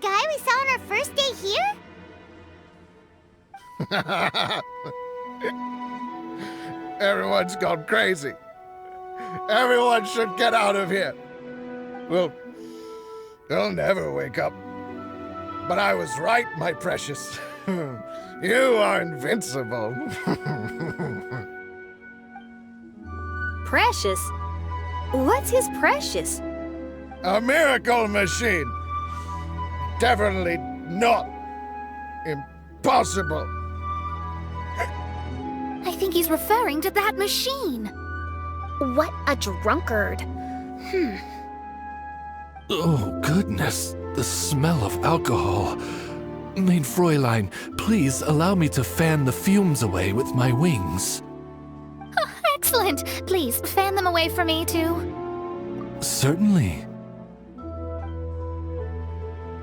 guy we saw on our first day here? Everyone's gone crazy. Everyone should get out of here. They'll never wake up. But I was right, my precious. You are invincible. Precious? What's his precious? A miracle machine. Definitely not impossible. I think he's referring to that machine. What a drunkard. Oh, goodness. The smell of alcohol. Mein Fräulein, please allow me to fan the fumes away with my wings. Excellent. Please, fan them away from me, too. Certainly.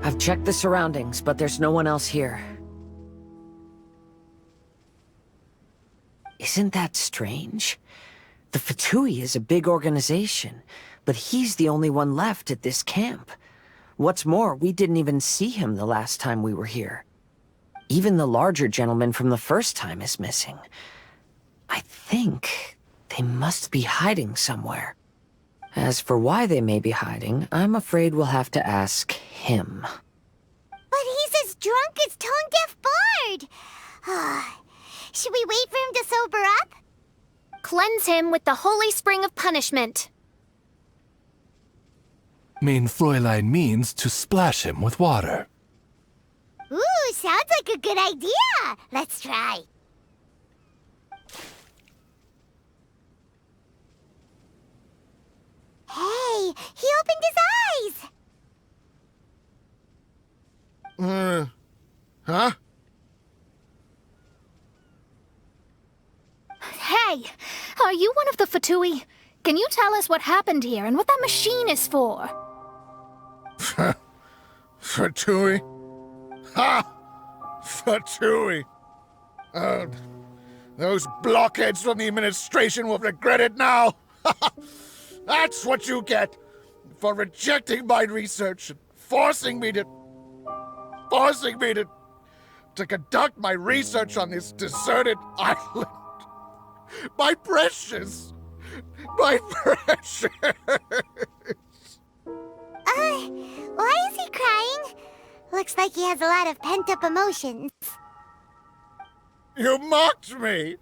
I've checked the surroundings, but there's no one else here. Isn't that strange? The Fatui is a big organization, but he's the only one left at this camp. What's more, we didn't even see him the last time we were here. Even the larger gentleman from the first time is missing. I think they must be hiding somewhere. As for why they may be hiding, I'm afraid we'll have to ask him. But he's as drunk as tone-deaf Bard! Should we wait for him to sober up? Cleanse him with the holy spring of punishment. Mein Fräulein means to splash him with water. Ooh, sounds like a good idea! Let's try. Hey, he opened his eyes! Huh? Hey, are you one of the Fatui? Can you tell us what happened here and what that machine is for? Fatui? Ha! Fatui! Those blockheads from the administration will regret it now! That's what you get for rejecting my research and forcing me to conduct my research on this deserted island. My precious! My precious! Why is he crying? Looks like he has a lot of pent-up emotions. You mocked me!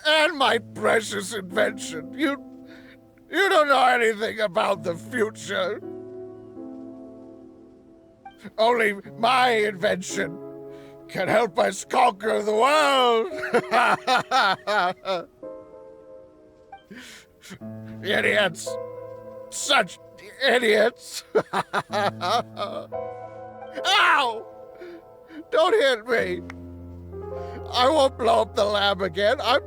And my precious invention! You don't know anything about the future. Only my invention can help us conquer the world! Idiots! Such idiots! Ow! Don't hit me! I won't blow up the lab again. I'm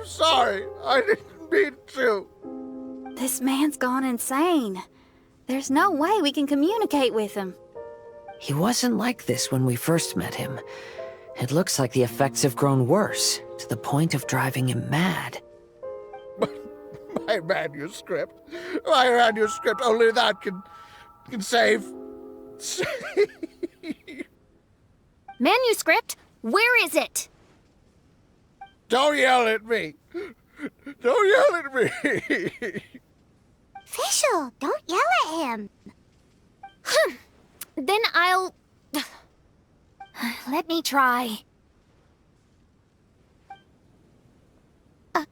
sorry. I didn't mean to. This man's gone insane. There's no way we can communicate with him. He wasn't like this when we first met him. It looks like the effects have grown worse, to the point of driving him mad. My manuscript. My manuscript. Only that can save. Manuscript? Where is it? Don't yell at me. Don't yell at me. Fischl, don't yell at him. Then I'll... Let me try.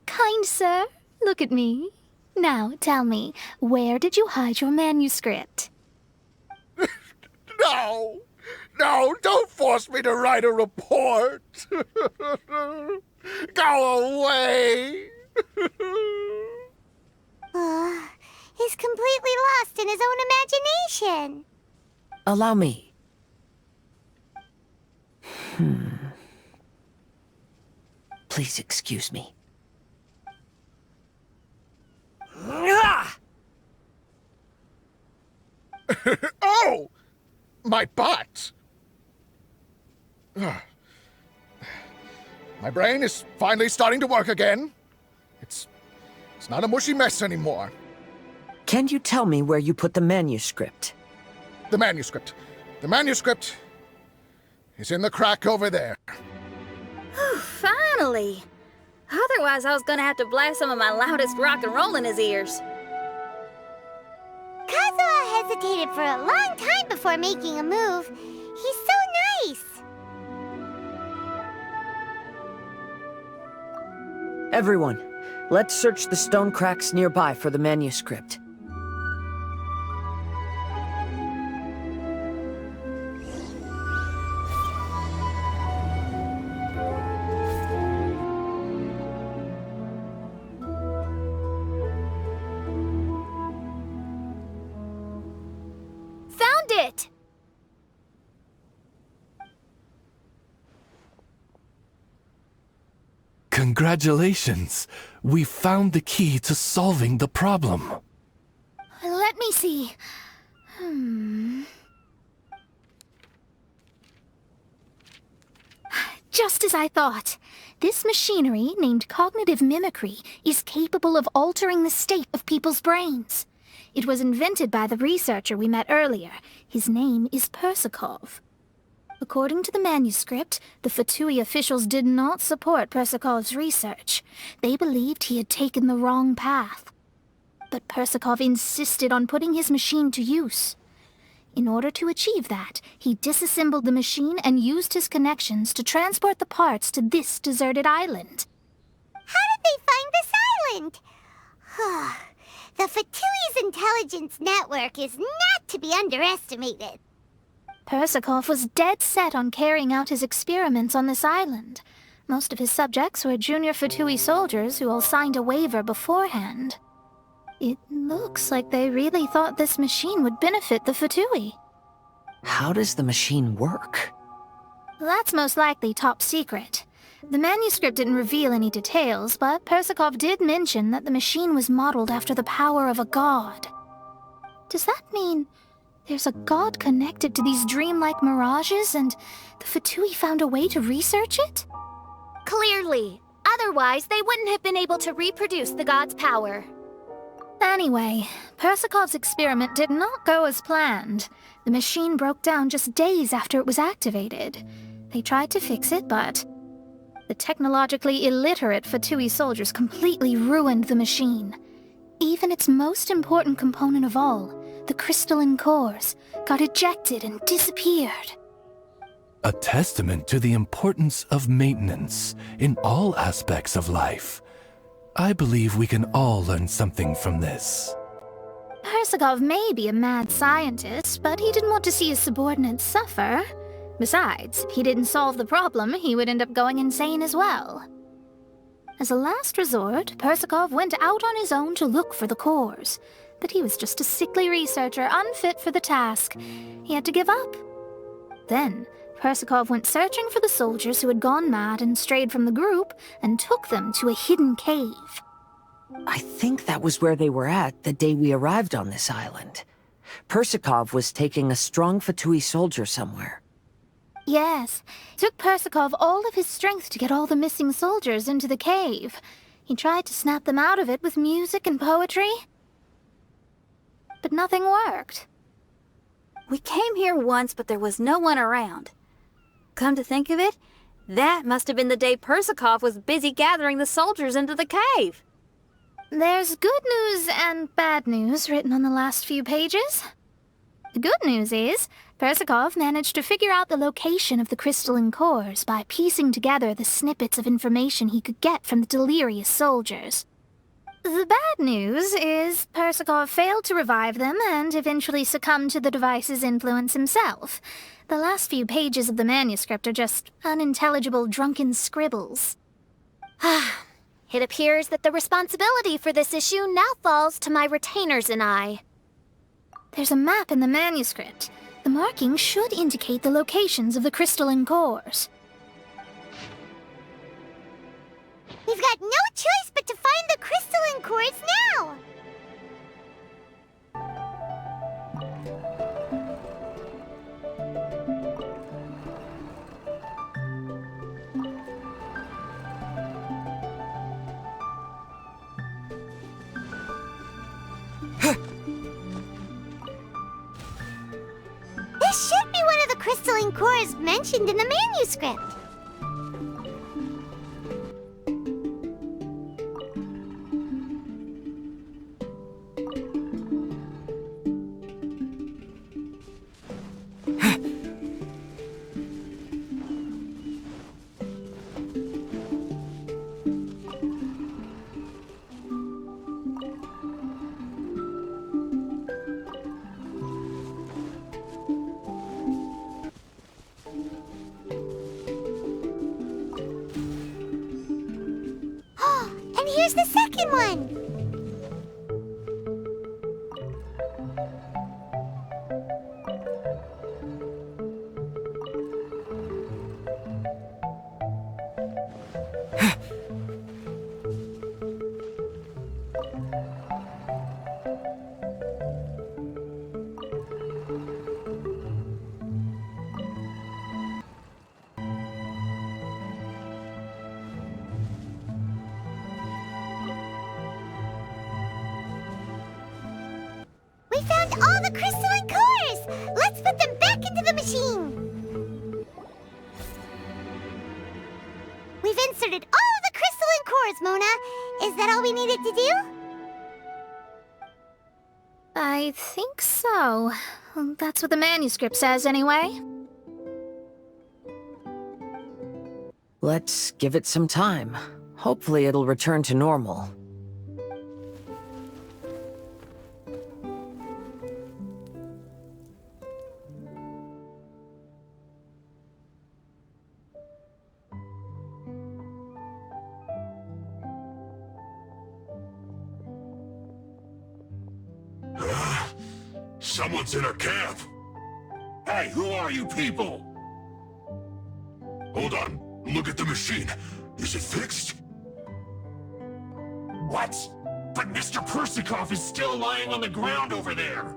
Kind sir, look at me. Now, tell me, where did you hide your manuscript? No, don't force me to write a report. Go away. He's completely lost in his own imagination. Allow me. Please excuse me. Oh! My butt! My brain is finally starting to work again. It's not a mushy mess anymore. Can you tell me where you put the manuscript? The manuscript. The manuscript is in the crack over there. Finally! Otherwise, I was gonna have to blast some of my loudest rock and roll in his ears. Kazuha hesitated for a long time before making a move. He's so nice. Everyone, let's search the stone cracks nearby for the manuscript. Found it! Congratulations! We found the key to solving the problem. Let me see. Just as I thought. This machinery, named cognitive mimicry, is capable of altering the state of people's brains. It was invented by the researcher we met earlier. His name is Persakov. According to the manuscript, the Fatui officials did not support Persakov's research. They believed he had taken the wrong path. But Persakov insisted on putting his machine to use. In order to achieve that, he disassembled the machine and used his connections to transport the parts to this deserted island. How did they find this island? The Fatui's intelligence network is not to be underestimated. Persakov was dead set on carrying out his experiments on this island. Most of his subjects were junior Fatui soldiers who all signed a waiver beforehand. It looks like they really thought this machine would benefit the Fatui. How does the machine work? That's most likely top secret. The manuscript didn't reveal any details, but Persakov did mention that the machine was modeled after the power of a god. Does that mean there's a god connected to these dreamlike mirages, and the Fatui found a way to research it? Clearly. Otherwise, they wouldn't have been able to reproduce the god's power. Anyway, Persakov's experiment did not go as planned. The machine broke down just days after it was activated. They tried to fix it, but the technologically illiterate Fatui soldiers completely ruined the machine. Even its most important component of all, the crystalline cores, got ejected and disappeared. A testament to the importance of maintenance in all aspects of life. I believe we can all learn something from this. Persakov may be a mad scientist, but he didn't want to see his subordinates suffer. Besides, if he didn't solve the problem, he would end up going insane as well. As a last resort, Persakov went out on his own to look for the cores. But he was just a sickly researcher, unfit for the task. He had to give up. Then, Persakov went searching for the soldiers who had gone mad and strayed from the group, and took them to a hidden cave. I think that was where they were at the day we arrived on this island. Persakov was taking a strong Fatui soldier somewhere. Yes, it took Persakov all of his strength to get all the missing soldiers into the cave. He tried to snap them out of it with music and poetry, but nothing worked. We came here once, but there was no one around. Come to think of it, that must have been the day Persakov was busy gathering the soldiers into the cave. There's good news and bad news written on the last few pages. The good news is, Persakov managed to figure out the location of the crystalline cores by piecing together the snippets of information he could get from the delirious soldiers. The bad news is Persakov failed to revive them and eventually succumbed to the device's influence himself. The last few pages of the manuscript are just unintelligible drunken scribbles. It appears that the responsibility for this issue now falls to my retainers and I. There's a map in the manuscript. The markings should indicate the locations of the crystalline cores. We've got no choice but to find the crystalline cores now! This should be one crystalline cores mentioned in the manuscript. And here's the second one. We found all the crystalline cores! Let's put them back into the machine! We've inserted all of the crystalline cores, Mona. Is that all we needed to do? I think so. That's what the manuscript says, anyway. Let's give it some time. Hopefully it'll return to normal. Someone's in our camp! Hey, who are you people? Hold on, look at the machine. Is it fixed? What? But Mr. Persikov is still lying on the ground over there!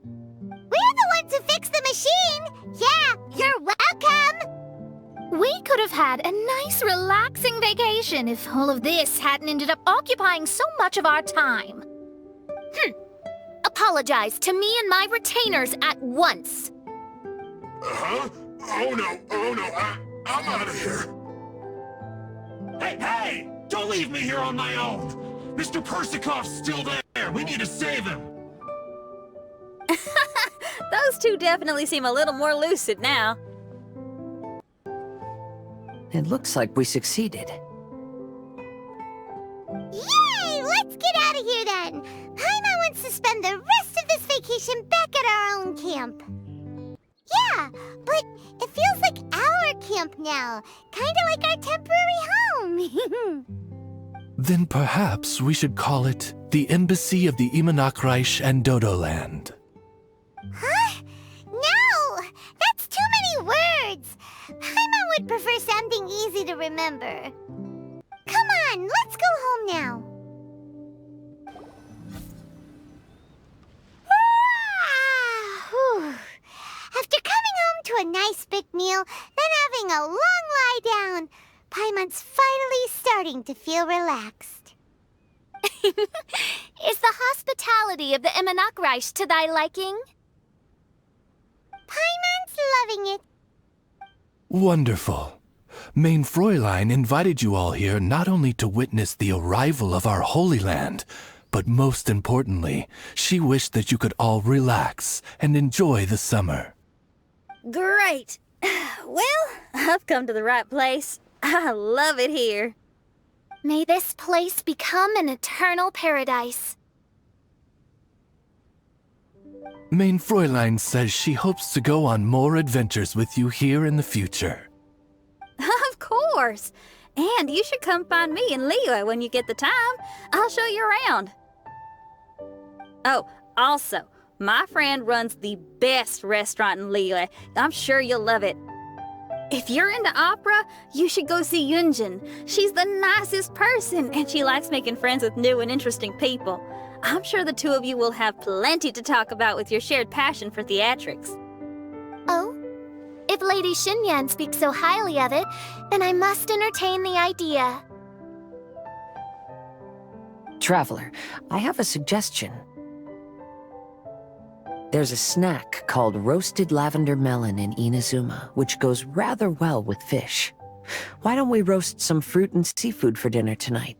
We're the ones who fixed the machine! Yeah, you're welcome! We could have had a nice, relaxing vacation if all of this hadn't ended up occupying so much of our time. Apologize to me and my retainers at once. Huh? Oh no, I'm out of here. Hey! Don't leave me here on my own! Mr. Persikov's still there! We need to save him! Those two definitely seem a little more lucid now. It looks like we succeeded. Yay! Let's get out of here then! Paimon wants to spend the rest of this vacation back at our own camp. Yeah, but it feels like our camp now. Kinda like our temporary home. Then perhaps we should call it the Embassy of the Imanakreich and Dodoland. Huh? No! That's too many words! Paimon would prefer something easy to remember. Come on, let's go home now. After coming home to a nice big meal, then having a long lie down, Paimon's finally starting to feel relaxed. Is the hospitality of the Imanakreich to thy liking? Paimon's loving it. Wonderful. Main Fräulein invited you all here not only to witness the arrival of our Holy Land, but most importantly, she wished that you could all relax and enjoy the summer. Great! Well, I've come to the right place. I love it here. May this place become an eternal paradise. Main Fräulein says she hopes to go on more adventures with you here in the future. Of course! And you should come find me and Leo when you get the time. I'll show you around. Oh, also, my friend runs the best restaurant in Lille. I'm sure you'll love it. If you're into opera, you should go see Yunjin. She's the nicest person, and she likes making friends with new and interesting people. I'm sure the two of you will have plenty to talk about with your shared passion for theatrics. Oh? If Lady Xinyan speaks so highly of it, then I must entertain the idea. Traveler, I have a suggestion. There's a snack called roasted lavender melon in Inazuma, which goes rather well with fish. Why don't we roast some fruit and seafood for dinner tonight?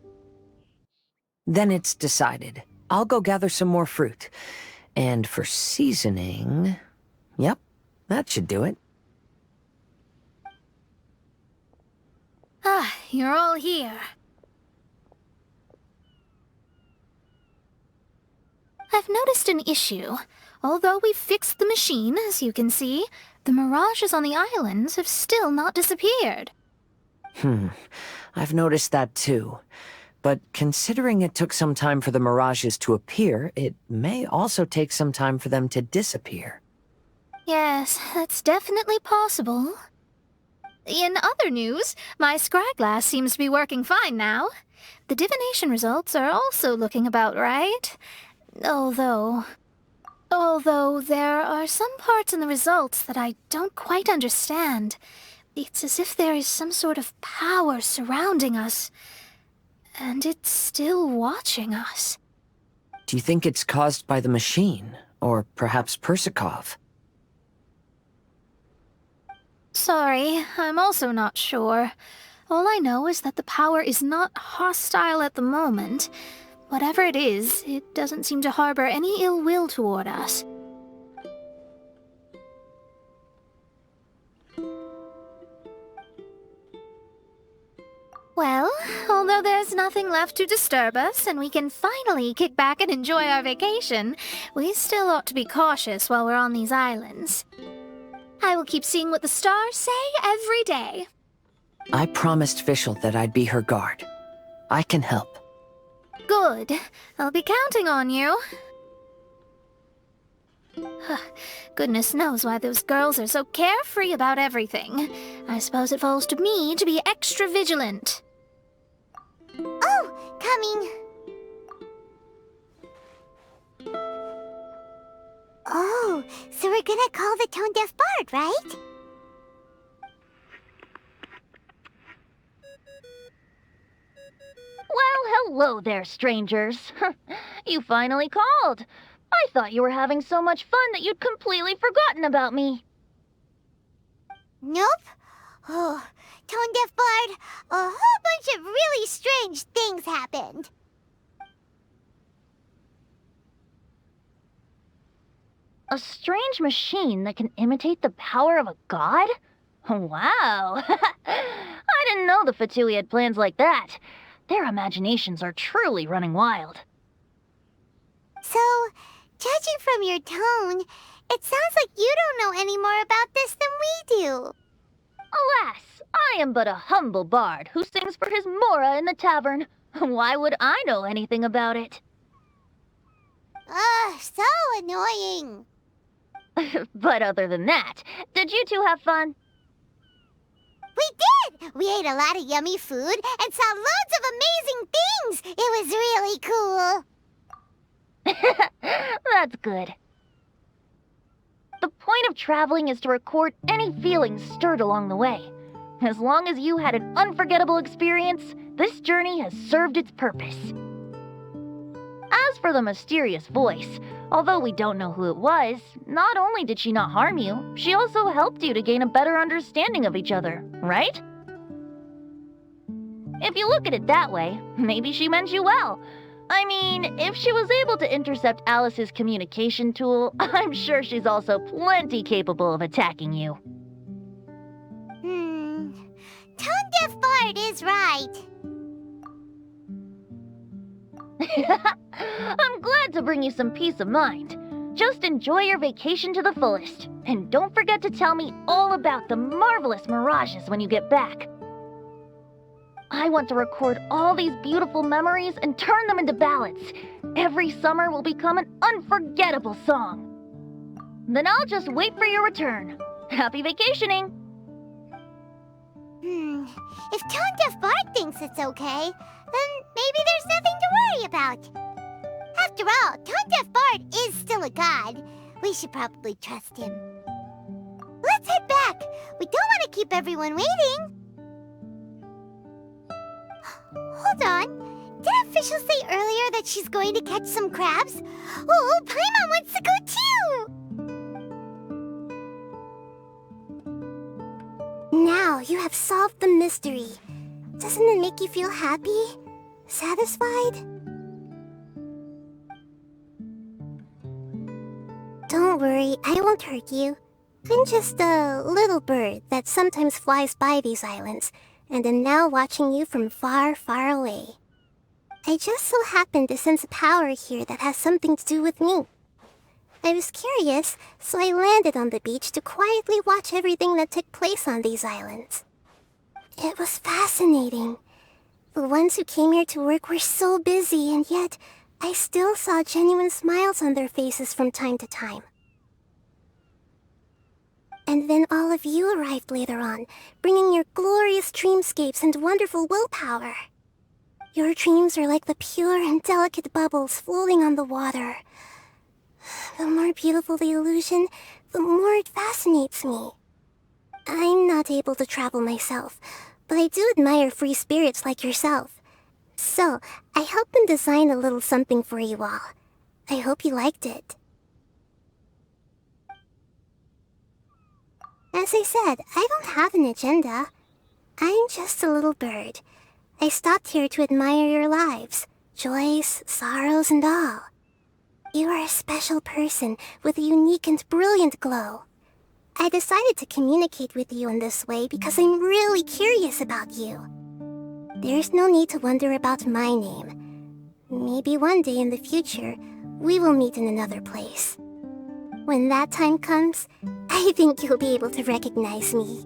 Then it's decided. I'll go gather some more fruit. And for seasoning... Yep, that should do it. Ah, you're all here. I've noticed an issue. Although we've fixed the machine, as you can see, the mirages on the islands have still not disappeared. I've noticed that too. But considering it took some time for the mirages to appear, it may also take some time for them to disappear. Yes, that's definitely possible. In other news, my scryglass seems to be working fine now. The divination results are also looking about right. Although there are some parts in the results that I don't quite understand. It's as if there is some sort of power surrounding us. And it's still watching us. Do you think it's caused by the machine? Or perhaps Persikov? Sorry, I'm also not sure. All I know is that the power is not hostile at the moment. Whatever it is, it doesn't seem to harbor any ill will toward us. Well, although there's nothing left to disturb us and we can finally kick back and enjoy our vacation, we still ought to be cautious while we're on these islands. I will keep seeing what the stars say every day. I promised Fischl that I'd be her guard. I can help. Good. I'll be counting on you. Goodness knows why those girls are so carefree about everything. I suppose it falls to me to be extra vigilant. Oh, coming. Oh, so we're gonna call the tone-deaf bard, right? Well, hello there, strangers. You finally called. I thought you were having so much fun that you'd completely forgotten about me. Nope. Oh, tone-deaf bard, a whole bunch of really strange things happened. A strange machine that can imitate the power of a god? Wow. I didn't know the Fatui had plans like that. Their imaginations are truly running wild. So, judging from your tone, it sounds like you don't know any more about this than we do. Alas, I am but a humble bard who sings for his Mora in the tavern. Why would I know anything about it? Ugh, so annoying. But other than that, did you two have fun? We did! We ate a lot of yummy food and saw loads of amazing things! It was really cool! That's good. The point of traveling is to record any feelings stirred along the way. As long as you had an unforgettable experience, this journey has served its purpose. As for the mysterious voice, although we don't know who it was, not only did she not harm you, she also helped you to gain a better understanding of each other, right? If you look at it that way, maybe she meant you well. I mean, if she was able to intercept Alice's communication tool, I'm sure she's also plenty capable of attacking you. Tone-deaf bard is right. I'm glad to bring you some peace of mind. Just enjoy your vacation to the fullest. And don't forget to tell me all about the marvelous mirages when you get back. I want to record all these beautiful memories and turn them into ballads. Every summer will become an unforgettable song. Then I'll just wait for your return. Happy vacationing! If Tone-deaf bard thinks it's okay, then maybe there's nothing to worry about. After all, Tone-deaf bard is still a god. We should probably trust him. Let's head back. We don't want to keep everyone waiting. Hold on. Didn't Fischl say earlier that she's going to catch some crabs? Oh, Paimon wants to go too! you have solved the mystery. Doesn't it make you feel happy? Satisfied? Don't worry, I won't hurt you. I'm just a little bird that sometimes flies by these islands, and am now watching you from far, far away. I just so happened to sense a power here that has something to do with me. I was curious, so I landed on the beach to quietly watch everything that took place on these islands. It was fascinating. The ones who came here to work were so busy, and yet I still saw genuine smiles on their faces from time to time. And then all of you arrived later on, bringing your glorious dreamscapes and wonderful willpower. Your dreams are like the pure and delicate bubbles floating on the water. The more beautiful the illusion, the more it fascinates me. I'm not able to travel myself, but I do admire free spirits like yourself. So, I helped them design a little something for you all. I hope you liked it. As I said, I don't have an agenda. I'm just a little bird. I stopped here to admire your lives, joys, sorrows, and all. You are a special person with a unique and brilliant glow. I decided to communicate with you in this way because I'm really curious about you. There's no need to wonder about my name. Maybe one day in the future, we will meet in another place. When that time comes, I think you'll be able to recognize me.